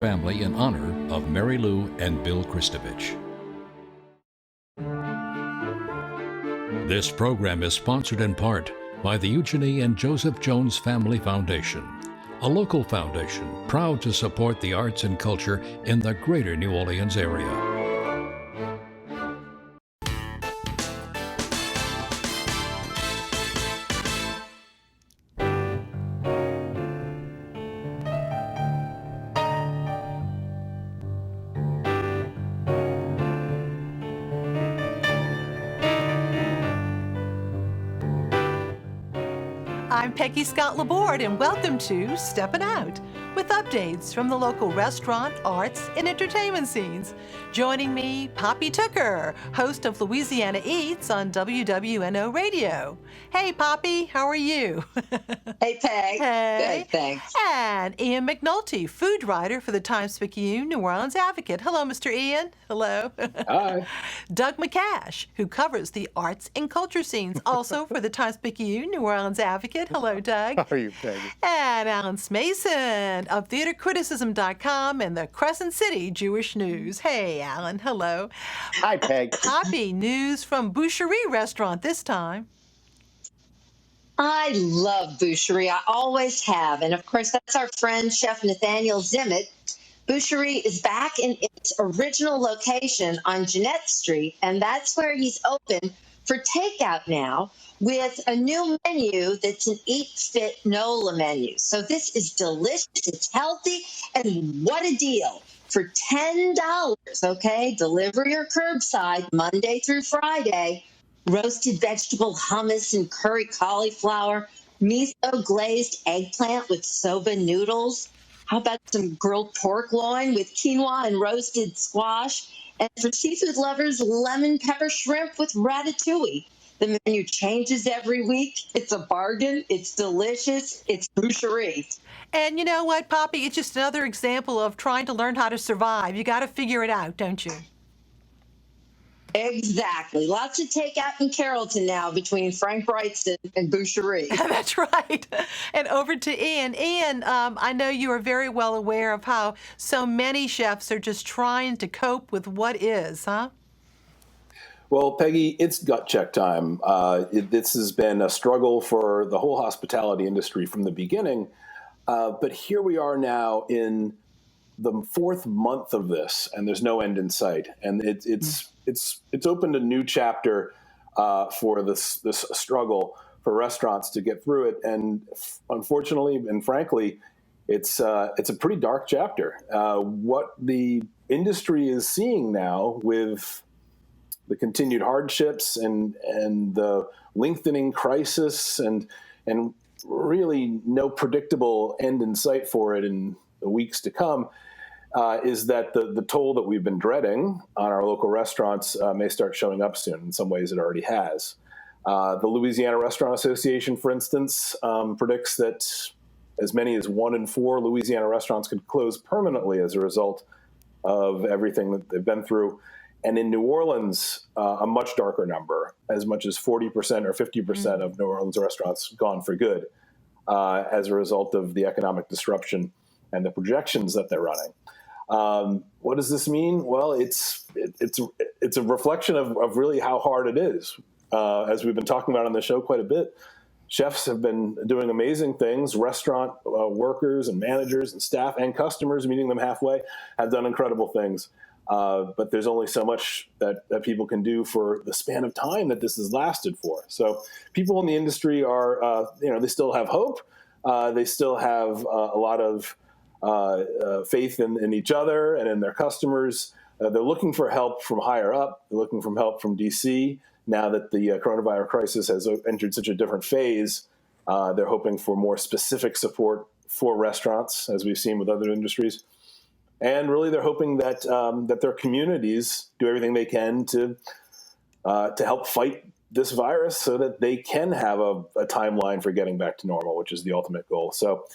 family in honor of Mary Lou and Bill Christovich. This program is sponsored in part by the Eugenie and Joseph Jones Family Foundation, a local foundation proud to support the arts and culture in the greater New Orleans area. I'm Peggy Scott Laborde, and welcome to Steppin Out, with updates from the local restaurant, arts, and entertainment scenes. Joining me, Poppy Tooker, host of Louisiana Eats on WWNO Radio. Hey, Poppy, how are you? Hey, Peg. Hey. Good, thanks. And Ian McNulty, food writer for the Times Picayune, New Orleans Advocate. Hello, Mr. Ian. Hello. Hi. Doug MacCash, who covers the arts and culture scenes, also for the Times Picayune, New Orleans Advocate. Hello, Doug. How are you, Peggy? And Alan Smason of theatercriticism.com and the Crescent City Jewish News. Hey, Alan. Hello. Hi, Peg. Poppy, news from Boucherie Restaurant this time. I love Boucherie. I always have. And of course, that's our friend, Chef Nathaniel Zimmett. Boucherie is back in its original location on Jeanette Street, and that's where he's open for takeout now with a new menu that's an Eat Fit NOLA menu. So this is delicious, it's healthy, and what a deal. For $10, okay, delivery or curbside, Monday through Friday, roasted vegetable hummus and curry cauliflower, miso glazed eggplant with soba noodles. How about some grilled pork loin with quinoa and roasted squash? And for seafood lovers, lemon pepper shrimp with ratatouille. The menu changes every week. It's a bargain. It's delicious. It's Boucherie. And you know what, Poppy? It's just another example of trying to learn how to survive. You got to figure it out, don't you? Exactly. Lots of takeout in Carrollton now between Frank Brightson and Boucherie. That's right. And over to Ian. Ian, I know you are very well aware of how so many chefs are just trying to cope with what is, huh? Well, Peggy, it's gut check time. This has been a struggle for the whole hospitality industry from the beginning. But here we are now in the fourth month of this, and there's no end in sight. And it's opened a new chapter for this struggle for restaurants to get through it. And unfortunately and frankly, it's a pretty dark chapter. What the industry is seeing now with the continued hardships and the lengthening crisis and really no predictable end in sight for it in the weeks to come, is that the toll that we've been dreading on our local restaurants may start showing up soon. In some ways, it already has. The Louisiana Restaurant Association, for instance, predicts that as many as 1 in 4 Louisiana restaurants could close permanently as a result of everything that they've been through. And in New Orleans, a much darker number, as much as 40% or 50% of New Orleans restaurants gone for good as a result of the economic disruption and the projections that they're running. What does this mean? Well, it's a reflection of really how hard it is. As we've been talking about on the show quite a bit, chefs have been doing amazing things. Restaurant workers and managers and staff and customers, meeting them halfway, have done incredible things. But there's only so much that people can do for the span of time that this has lasted for. So people in the industry are, they still have hope. They still have a lot of faith in each other and in their customers. They're looking for help from higher up. They're looking for help from D.C. Now that the coronavirus crisis has entered such a different phase, they're hoping for more specific support for restaurants, as we've seen with other industries. And really, they're hoping that that their communities do everything they can to help fight this virus so that they can have a timeline for getting back to normal, which is the ultimate goal. So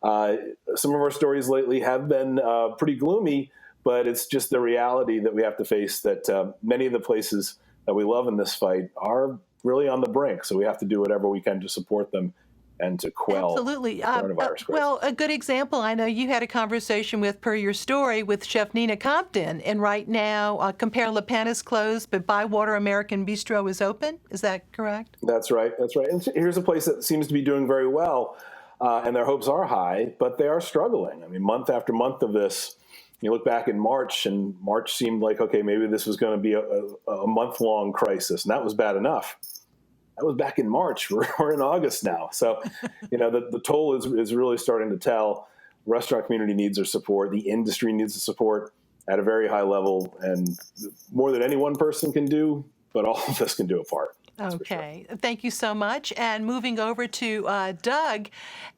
some of our stories lately have been pretty gloomy, but it's just the reality that we have to face that many of the places that we love in this fight are really on the brink. So we have to do whatever we can to support them and to quell Absolutely. the coronavirus crisis. Well, a good example, I know you had a conversation with, per your story, with Chef Nina Compton, and right now, Compare Le Pen is closed, but Bywater American Bistro is open. Is that correct? That's right. That's right. And here's a place that seems to be doing very well, and their hopes are high, but they are struggling. I mean, month after month of this, you look back in March, and March seemed like, okay, maybe this was going to be a month-long crisis, and that was bad enough. That was back in March. We're in August now. So, the toll is really starting to tell. Restaurant community needs our support. The industry needs the support at a very high level, and more than any one person can do, but all of us can do a part. Okay. Thank you so much. And moving over to Doug,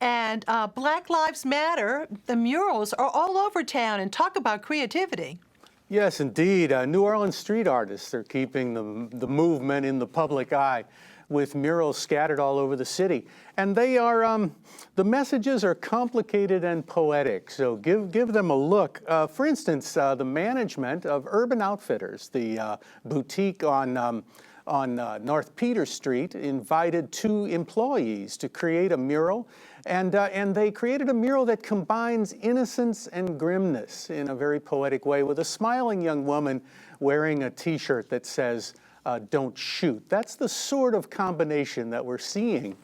and Black Lives Matter, the murals are all over town, and talk about creativity. Yes, indeed. New Orleans street artists are keeping the movement in the public eye with murals scattered all over the city. And they are, the messages are complicated and poetic, so give them a look. For instance, the management of Urban Outfitters, the boutique on North Peter Street, invited 2 employees to create a mural, and they created a mural that combines innocence and grimness in a very poetic way, with a smiling young woman wearing a T-shirt that says, "Don't shoot." That's the sort of combination that we're seeing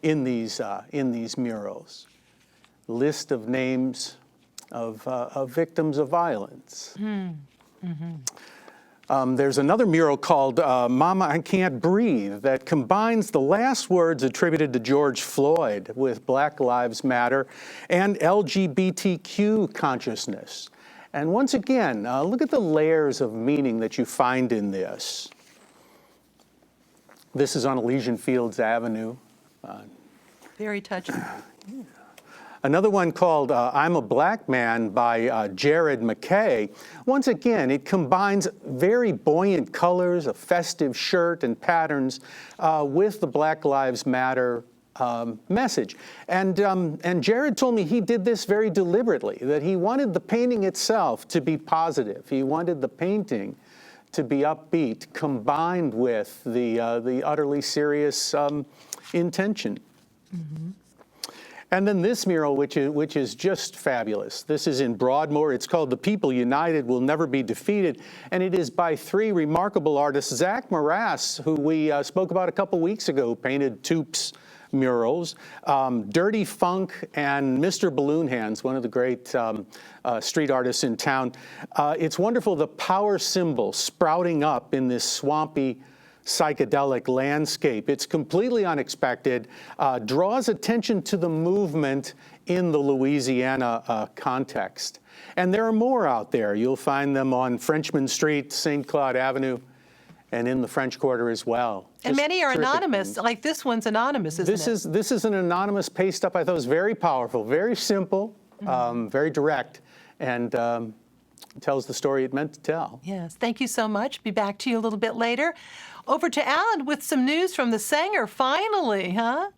in these murals. List of names of victims of violence. There's another mural called Mama, I Can't Breathe that combines the last words attributed to George Floyd with Black Lives Matter and LGBTQ consciousness. And once again, look at the layers of meaning that you find in this. This is on Elysian Fields Avenue. Very touching. Another one called I'm a Black Man by Jared McKay. Once again, it combines very buoyant colors, a festive shirt and patterns with the Black Lives Matter message. And Jared told me he did this very deliberately, that he wanted the painting itself to be positive. He wanted the painting to be upbeat, combined with the utterly serious intention. Mm-hmm. And then this mural, which is just fabulous. This is in Broadmoor. It's called The People United Will Never Be Defeated. And it is by 3 remarkable artists. Zach Morass, who we spoke about a couple weeks ago, painted Toop's murals. Dirty Funk and Mr. Balloon Hands, one of the great street artists in town. It's wonderful, the power symbol sprouting up in this swampy, psychedelic landscape. It's completely unexpected, draws attention to the movement in the Louisiana context. And there are more out there. You'll find them on Frenchman Street, St. Claude Avenue, and in the French Quarter as well. And many are anonymous, like this one's anonymous, isn't it? This is an anonymous paste up I thought was very powerful, very simple, very direct, and tells the story it meant to tell. Yes, thank you so much. Be back to you a little bit later. Over to Alan with some news from the Saenger, finally, huh?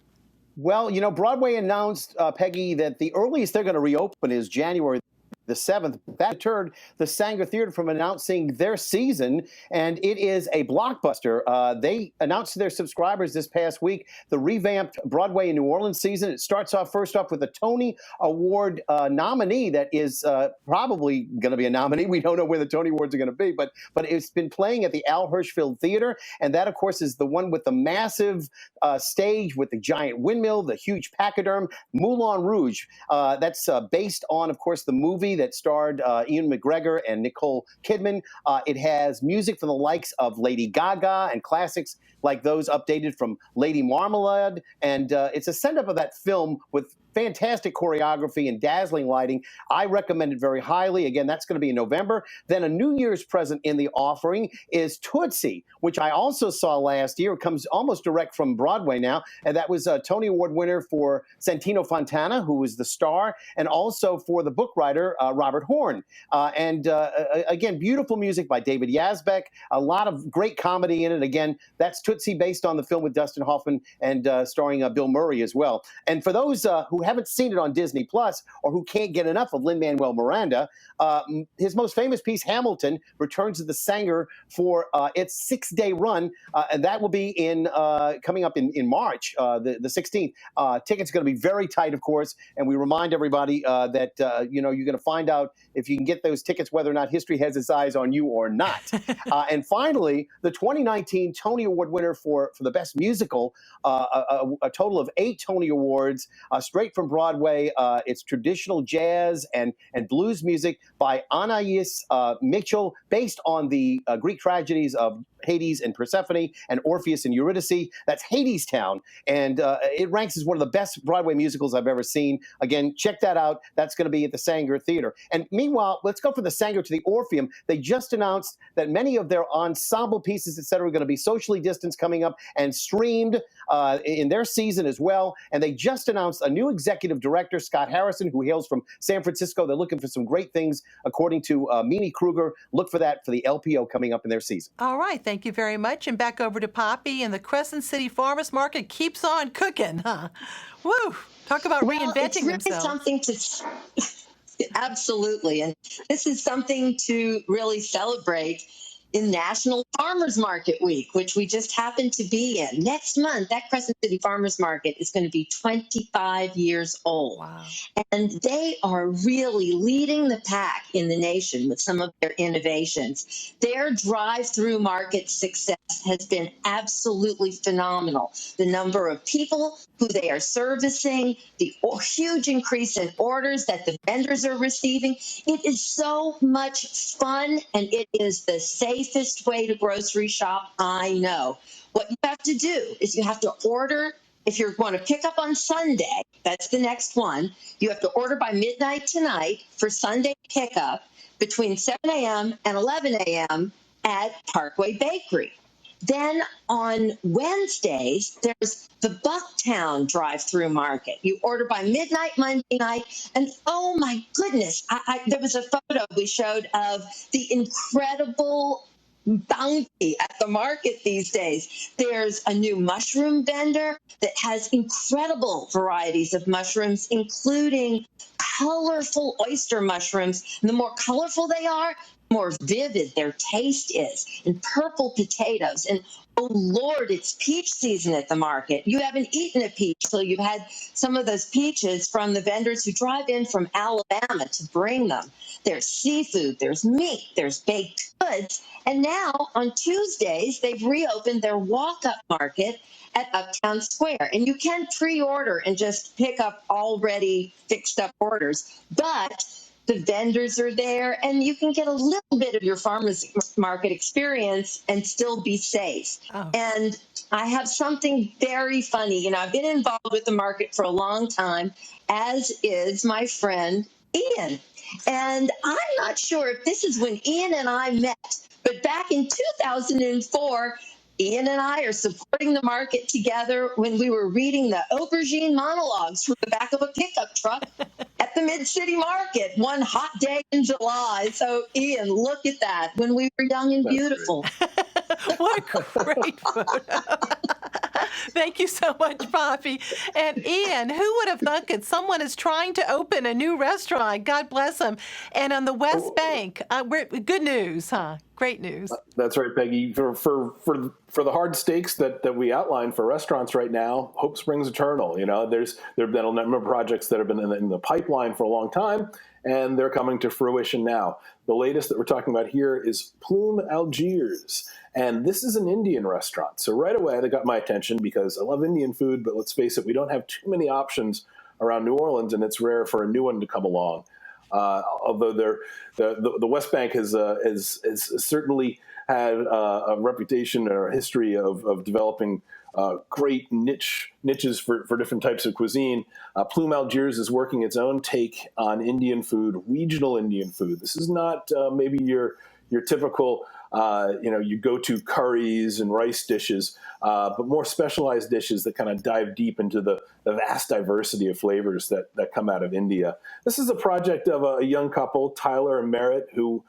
Well, Broadway announced, Peggy, that the earliest they're going to reopen is January the 7th. That deterred the Saenger Theatre from announcing their season, and it is a blockbuster. They announced to their subscribers this past week the revamped Broadway in New Orleans season. It starts off first off with a Tony Award nominee that is probably going to be a nominee. We don't know where the Tony Awards are going to be, but it's been playing at the Al Hirschfeld Theater, and that, of course, is the one with the massive stage with the giant windmill, the huge pachyderm, Moulin Rouge. That's based on, of course, the movie that starred Ian McGregor and Nicole Kidman. It has music from the likes of Lady Gaga and classics like those updated from Lady Marmalade. And it's a send-up of that film with fantastic choreography and dazzling lighting. I recommend it very highly. Again, that's going to be in November. Then a New Year's present in the offering is Tootsie, which I also saw last year. It comes almost direct from Broadway now. And that was a Tony Award winner for Santino Fontana, who was the star, and also for the book writer, Robert Horn. Again, beautiful music by David Yazbek. A lot of great comedy in it. Again, that's Tootsie, based on the film with Dustin Hoffman and starring Bill Murray as well. And for those who haven't seen it on Disney Plus or who can't get enough of Lin-Manuel Miranda, his most famous piece, Hamilton, returns to the Saenger for its 6-day run, and that will be coming up in March, the 16th. Tickets are going to be very tight, of course, and we remind everybody that you're going to find out if you can get those tickets, whether or not history has its eyes on you or not. And finally, the 2019 Tony Award winner for the Best Musical, a total of 8 Tony Awards, straight from Broadway. It's traditional jazz and blues music by Anais Mitchell, based on the Greek tragedies of Hades and Persephone and Orpheus and Eurydice. That's Hadestown, and it ranks as one of the best Broadway musicals I've ever seen. Again, check that out. That's going to be at the Saenger Theatre. And meanwhile, let's go from the Saenger to the Orpheum. They just announced that many of their ensemble pieces, et cetera, are going to be socially distanced coming up and streamed in their season as well. And they just announced a new executive director, Scott Harrison, who hails from San Francisco. They're looking for some great things, according to Mimi Kruger. Look for that for the LPO coming up in their season. All right. Thank you very much. And back over to Poppy. And the Crescent City Farmers Market keeps on cooking, huh? Woo! Talk about reinventing it's really themselves. Something to absolutely, and this is something to really celebrate in National Farmers Market Week, which we just happen to be in. Next month, that Crescent City Farmers Market is going to be 25 years old. Wow. And they are really leading the pack in the nation with some of their innovations. Their drive-through market success has been absolutely phenomenal. The number of people who they are servicing, the huge increase in orders that the vendors are receiving. It is so much fun, and it is the safest way to grocery shop I know. What you have to do is you have to order. If you're going to pick up on Sunday, that's the next one, you have to order by midnight tonight for Sunday pickup between 7 a.m. and 11 a.m. at Parkway Bakery. Then on Wednesdays, there's the Bucktown drive-through market. You order by midnight Monday night, and oh my goodness, there was a photo we showed of the incredible bounty at the market these days. There's a new mushroom vendor that has incredible varieties of mushrooms, including colorful oyster mushrooms. And the more colorful they are, the more vivid their taste is. And purple potatoes. And oh Lord, it's peach season at the market. You haven't eaten a peach, so you've had some of those peaches from the vendors who drive in from Alabama to bring them. There's seafood, there's meat, there's baked goods. And now on Tuesdays, they've reopened their walk-up market at Uptown Square. And you can pre-order and just pick up already fixed up orders. But the vendors are there, and you can get a little bit of your farmers market experience and still be safe. Oh. And I have something very funny. You know, I've been involved with the market for a long time, as is my friend Ian. And I'm not sure if this is when Ian and I met, but back in 2004, Ian and I are supporting the market together when we were reading the aubergine monologues from the back of a pickup truck at the Mid-City Market one hot day in July. So, Ian, look at that, when we were young and beautiful. What a great photo. Thank you so much, Poppy. And Ian, who would have thunk it? Someone is trying to open a new restaurant. God bless them. And on the West Bank, good news, huh? Great news. That's right, Peggy. For the hard stakes that we outlined for restaurants right now, hope springs eternal. You know, there have been a number of projects that have been in the pipeline for a long time, and they're coming to fruition now. The latest that we're talking about here is Plume Algiers, and this is an Indian restaurant. So right away, they got my attention because I love Indian food, but let's face it, we don't have too many options around New Orleans, and it's rare for a new one to come along. Although the West Bank has certainly had a reputation or a history of developing great niches for different types of cuisine. Plume Algiers is working its own take on Indian food, regional Indian food. This is not maybe your typical you go to curries and rice dishes, but more specialized dishes that kind of dive deep into the vast diversity of flavors that come out of India. This is a project of a young couple, Tyler and Merritt, who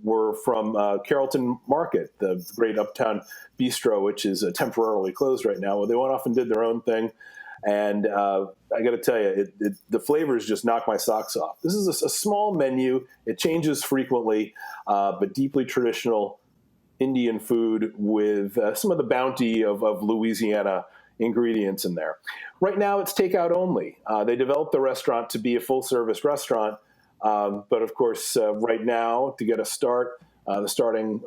were from Carrollton Market, the great uptown bistro, which is temporarily closed right now. Well, they went off and did their own thing. And I got to tell you, the flavors just knock my socks off. This is a small menu. It changes frequently, but deeply traditional Indian food with some of the bounty of Louisiana ingredients in there. Right now, it's takeout only. They developed the restaurant to be a full-service restaurant, but of course, right now, to get a start, the starting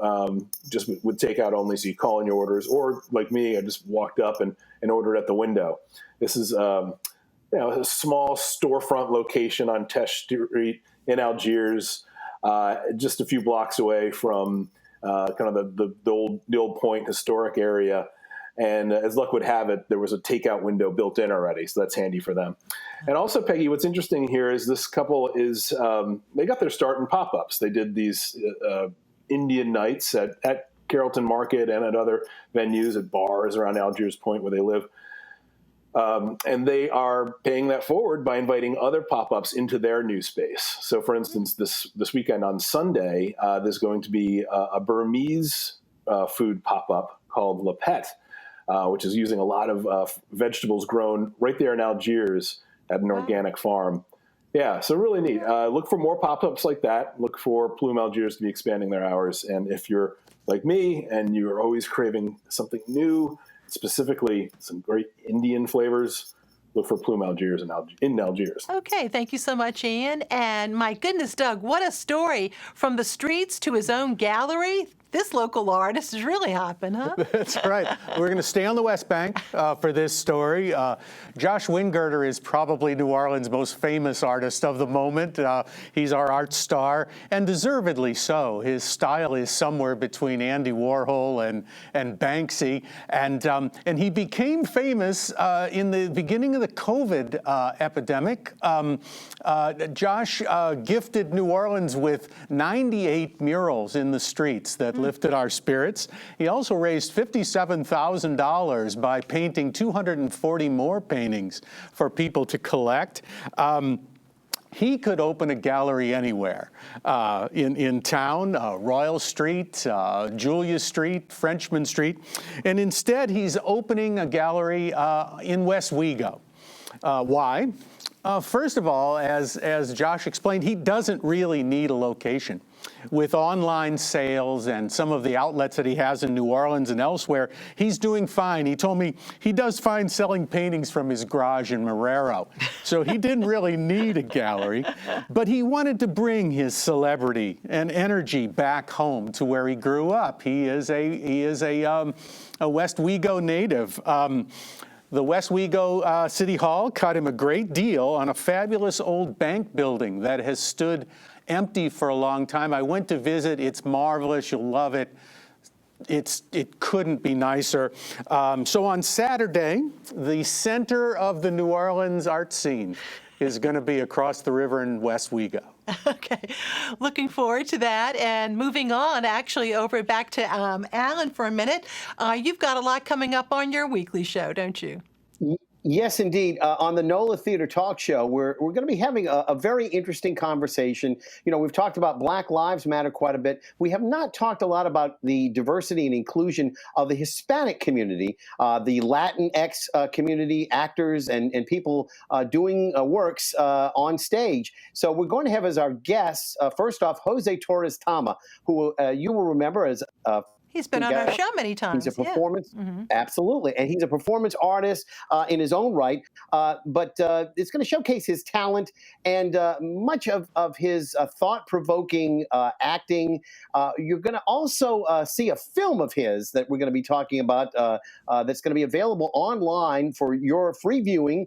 just with takeout only, so you call in your orders, or like me, I just walked up and ordered at the window. This is a small storefront location on Tesh Street in Algiers, just a few blocks away from kind of the old Point historic area. And as luck would have it, there was a takeout window built in already, so that's handy for them. And also, Peggy, what's interesting here is this couple is, they got their start in pop-ups. They did these Indian nights at Carrollton Market and at other venues, at bars around Algiers Point where they live. And they are paying that forward by inviting other pop-ups into their new space. So, for instance, this weekend on Sunday, there's going to be a Burmese food pop-up called La Pet, which is using a lot of vegetables grown right there in Algiers at an organic farm. Yeah, so really neat. Look for more pop-ups like that. Look for Plume Algiers to be expanding their hours. And if you're like me and you're always craving something new, specifically some great Indian flavors, look for Plume Algiers in Algiers. Okay, thank you so much, Ian. And my goodness, Doug, what a story. From the streets to his own gallery. This local artist is really hopping, huh? That's right. We're going to stay on the West Bank for this story. Josh Wingerter is probably New Orleans' most famous artist of the moment. He's our art star, and deservedly so. His style is somewhere between Andy Warhol and Banksy, and he became famous in the beginning of the COVID epidemic. Josh gifted New Orleans with 98 murals in the streets that lifted our spirits. He also raised $57,000 by painting 240 more paintings for people to collect. He could open a gallery anywhere in town, Royal Street, Julia Street, Frenchman Street, and instead he's opening a gallery in West Wego. Why? First of all, as Josh explained, he doesn't really need a location. With online sales and some of the outlets that he has in New Orleans and elsewhere, he's doing fine. He told me he does fine selling paintings from his garage in Marrero. So he didn't really need a gallery, but he wanted to bring his celebrity and energy back home to where he grew up. He is a West Wego native. The West Wego City Hall cut him a great deal on a fabulous old bank building that has stood empty for a long time. I went to visit. It's marvelous. You'll love it. It couldn't be nicer. So on Saturday, the center of the New Orleans art scene is going to be across the river in West Wego. Okay, looking forward to that. And moving on, actually, over back to Alan for a minute. You've got a lot coming up on your weekly show, don't you? Yes, indeed. On the NOLA Theater Talk Show, we're going to be having a very interesting conversation. You know, we've talked about Black Lives Matter quite a bit. We have not talked a lot about the diversity and inclusion of the Hispanic community, the Latinx community, actors and people doing works on stage. So we're going to have as our guests, first off, Jose Torres Tama, who you will remember as he's been on our show many times. He's a performance, absolutely, and he's a performance artist in his own right. But it's going to showcase his talent and much of his thought-provoking acting. You're going to also see a film of his that we're going to be talking about that's going to be available online for your free viewing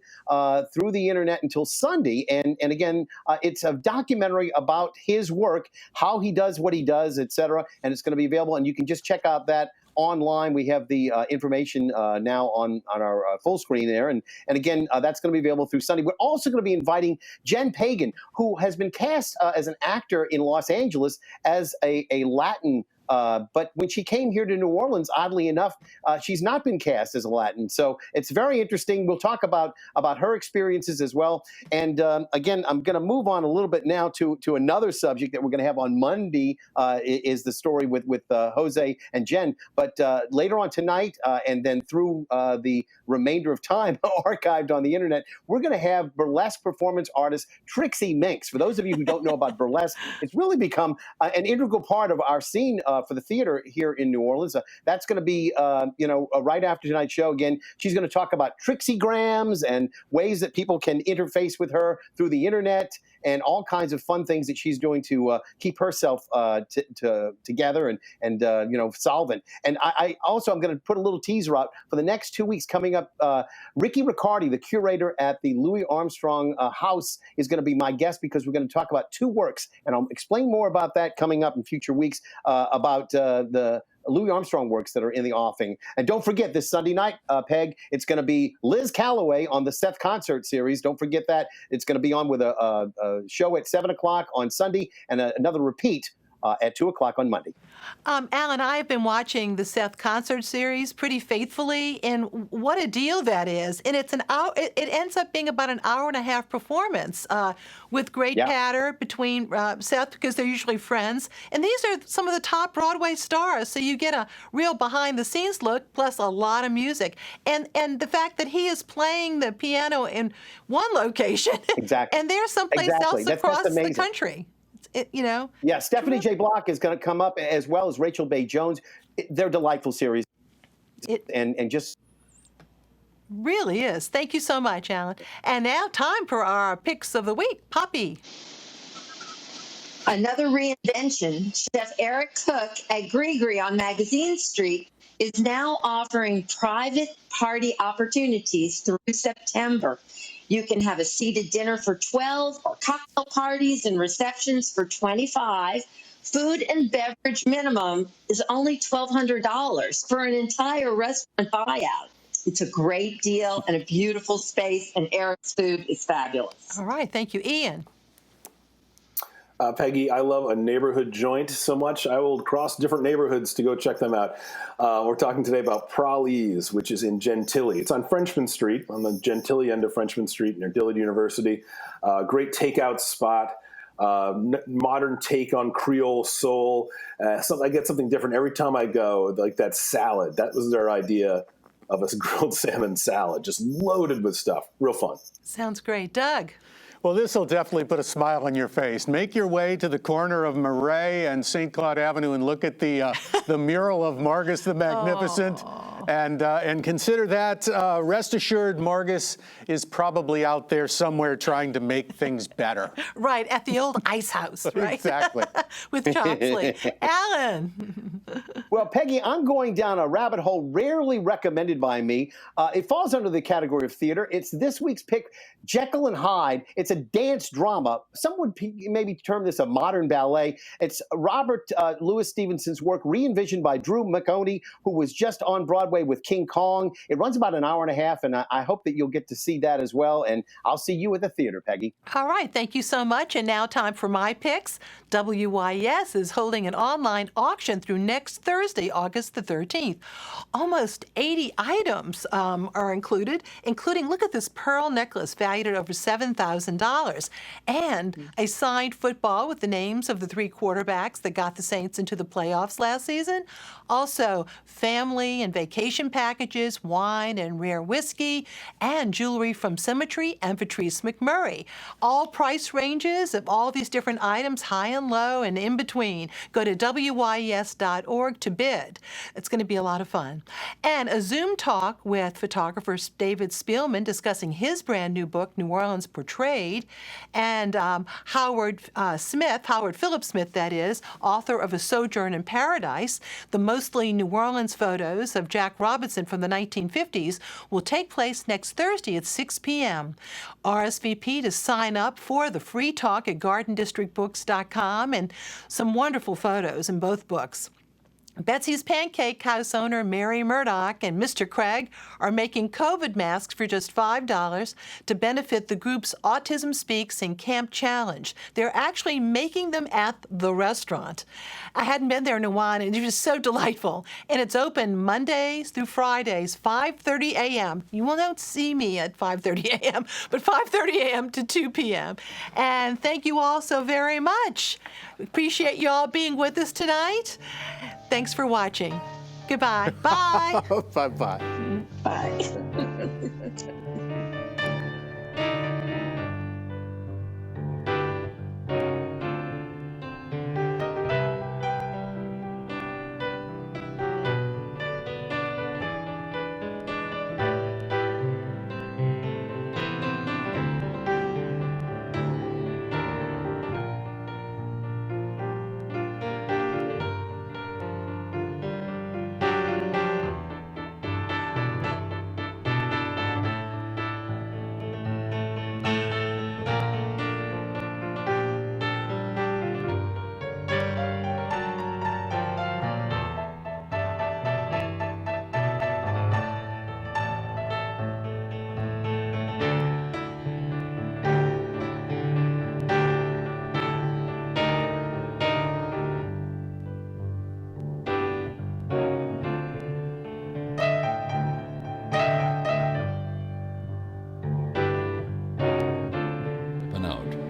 through the internet until Sunday. And again, it's a documentary about his work, how he does what he does, etc. And it's going to be available, and you can just check out that online. We have the information now on our full screen there. And again, that's going to be available through Sunday. We're also going to be inviting Jen Pagan, who has been cast as an actor in Los Angeles as a Latin But when she came here to New Orleans, oddly enough, she's not been cast as Aladdin. So it's very interesting. We'll talk about her experiences as well. And again, I'm going to move on a little bit now to another subject that we're going to have on Monday, is the story with Jose and Jen. But later on tonight, and then through the remainder of time archived on the internet, we're going to have burlesque performance artist Trixie Minx. For those of you who don't know about burlesque, it's really become an integral part of our scene for the theater here in New Orleans. That's going to be, right after tonight's show. Again, she's going to talk about Trixie Grams and ways that people can interface with her through the internet, and all kinds of fun things that she's doing to keep herself together and solvent. And I'm going to put a little teaser out for the next 2 weeks coming up. Ricky Riccardi, the curator at the Louis Armstrong House, is going to be my guest, because we're going to talk about 2 works, and I'll explain more about that coming up in future weeks, about the Louis Armstrong works that are in the offing. And don't forget, this Sunday night, Peg, it's going to be Liz Calloway on the Seth concert series. Don't forget that. It's going to be on with a show at 7 o'clock on Sunday, and another repeat at 2 o'clock on Monday. Alan, I've been watching the Seth concert series pretty faithfully, and what a deal that is. And it's an hour. It ends up being about an hour and a half performance with great patter between Seth, because they're usually friends. And these are some of the top Broadway stars, so you get a real behind-the-scenes look, plus a lot of music. And the fact that he is playing the piano in one location, exactly, and they're someplace else across the country. Yeah, Stephanie J. Block is going to come up, as well as Rachel Bay Jones. They're delightful series, and just really is. Thank you so much, Alan. And now time for our picks of the week. Poppy. Another reinvention. Chef Eric Cook at Grigri on Magazine Street is now offering private party opportunities through September. You can have a seated dinner for 12, or cocktail parties and receptions for 25. Food and beverage minimum is only $1,200 for an entire restaurant buyout. It's a great deal and a beautiful space, and Eric's food is fabulous. All right. Thank you, Ian. Peggy, I love a neighborhood joint so much. I will cross different neighborhoods to go check them out. We're talking today about Pralese, which is in Gentilly. It's on Frenchman Street, on the Gentilly end of Frenchman Street near Dillard University. Great takeout spot. Modern take on Creole soul. I get something different every time I go, like that salad. That was their idea of a grilled salmon salad, just loaded with stuff. Real fun. Sounds great. Doug? Well, this will definitely put a smile on your face. Make your way to the corner of Murray and St. Claude Avenue and look at the mural of Margus the Magnificent. And consider that, rest assured, Margus is probably out there somewhere trying to make things better. Right, at the old ice house, right? Exactly. With Chopsley. Alan. Well, Peggy, I'm going down a rabbit hole rarely recommended by me. It falls under the category of theater. It's this week's pick, Jekyll and Hyde. It's a dance drama. Some would maybe term this a modern ballet. It's Robert Louis Stevenson's work, re-envisioned by Drew McNulty, who was just on Broadway with King Kong. It runs about an hour and a half, and I hope that you'll get to see that as well. And I'll see you at the theater, Peggy. All right. Thank you so much. And now time for my picks. WYES is holding an online auction through next Thursday, August the 13th. Almost 80 items are included, including, look at this pearl necklace valued at over $7,000, and a signed football with the names of the 3 quarterbacks that got the Saints into the playoffs last season. Also, family and vacation packages, wine and rare whiskey, and jewelry from Symmetry and Patrice McMurray. All price ranges of all these different items, high and low and in between. Go to WYES.org to bid. It's going to be a lot of fun. And a Zoom talk with photographer David Spielman discussing his brand new book, New Orleans Portrayed, and Howard Philip Smith, that is, author of A Sojourn in Paradise. The mostly New Orleans photos of Jack Robinson from the 1950s will take place next Thursday at 6 p.m. RSVP to sign up for the free talk at gardendistrictbooks.com, and some wonderful photos in both books. Betsy's Pancake House owner Mary Murdoch and Mr. Craig are making COVID masks for just $5 to benefit the group's Autism Speaks and Camp Challenge. They're actually making them at the restaurant. I hadn't been there in a while, and it was so delightful. And it's open Mondays through Fridays, 5:30 a.m. You will not see me at 5:30 a.m., but 5:30 a.m. to 2 p.m. And thank you all so very much. Appreciate you all being with us tonight. Thanks for watching. Goodbye. Bye. Bye-bye. Bye.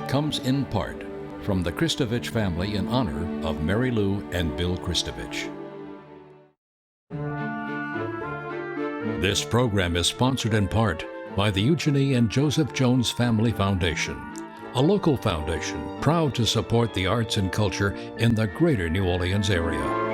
Comes in part from the Kristovich family in honor of Mary Lou and Bill Kristovich. This program is sponsored in part by the Eugenie and Joseph Jones Family Foundation, a local foundation proud to support the arts and culture in the greater New Orleans area.